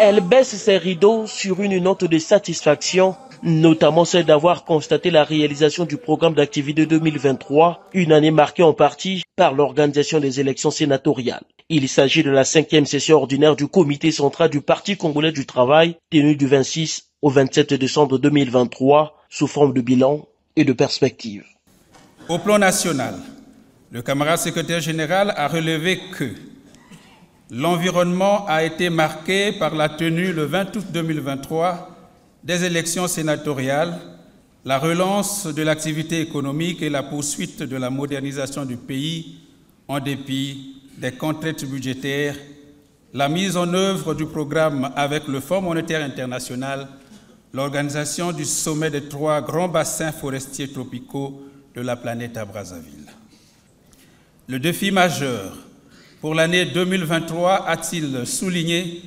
Elle baisse ses rideaux sur une note de satisfaction, notamment celle d'avoir constaté la réalisation du programme d'activité 2023, une année marquée en partie par l'organisation des élections sénatoriales. Il s'agit de la 5e session ordinaire du comité central du Parti congolais du travail, tenue du 26 au 27 décembre 2023, sous forme de bilan et de perspective. Au plan national, le camarade secrétaire général a relevé que l'environnement a été marqué par la tenue le 20 août 2023 des élections sénatoriales, la relance de l'activité économique et la poursuite de la modernisation du pays en dépit des contraintes budgétaires, la mise en œuvre du programme avec le Fonds monétaire international, l'organisation du sommet des 3 grands bassins forestiers tropicaux de la planète à Brazzaville. Le défi majeur pour l'année 2023, a-t-il souligné,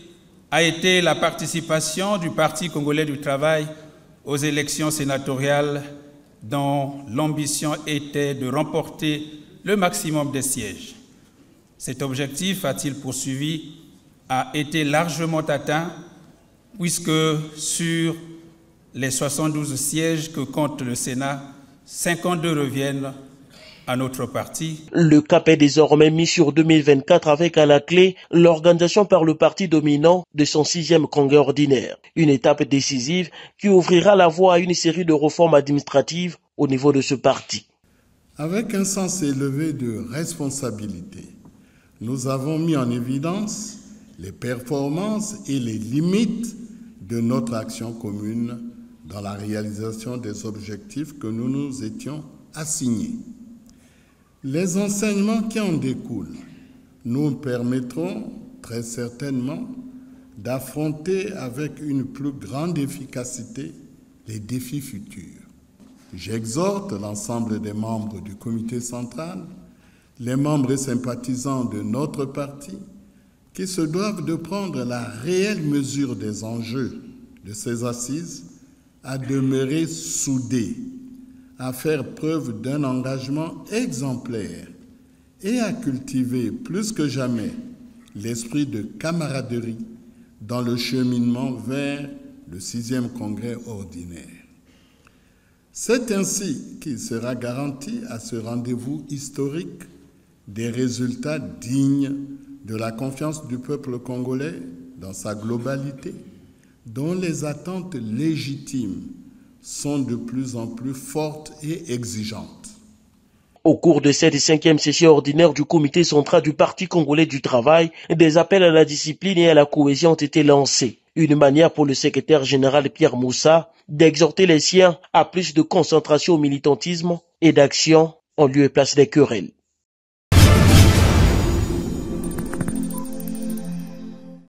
a été la participation du Parti congolais du travail aux élections sénatoriales dont l'ambition était de remporter le maximum des sièges. Cet objectif, a-t-il poursuivi, a été largement atteint puisque sur les 72 sièges que compte le Sénat, 52 reviennent à notre parti. Le cap est désormais mis sur 2024 avec à la clé l'organisation par le parti dominant de son 6e congrès ordinaire. Une étape décisive qui ouvrira la voie à une série de réformes administratives au niveau de ce parti. Avec un sens élevé de responsabilité, nous avons mis en évidence les performances et les limites de notre action commune dans la réalisation des objectifs que nous nous étions assignés. Les enseignements qui en découlent nous permettront très certainement d'affronter avec une plus grande efficacité les défis futurs. J'exhorte l'ensemble des membres du comité central, les membres et sympathisants de notre parti, qui se doivent de prendre la réelle mesure des enjeux de ces assises, à demeurer soudés, à faire preuve d'un engagement exemplaire et à cultiver plus que jamais l'esprit de camaraderie dans le cheminement vers le 6e congrès ordinaire. C'est ainsi qu'il sera garanti à ce rendez-vous historique des résultats dignes de la confiance du peuple congolais dans sa globalité, dont les attentes légitimes sont de plus en plus fortes et exigeantes. Au cours de cette 5e session ordinaire du comité central du Parti congolais du travail, des appels à la discipline et à la cohésion ont été lancés. Une manière pour le secrétaire général Pierre Moussa d'exhorter les siens à plus de concentration au militantisme et d'action en lieu et place des querelles.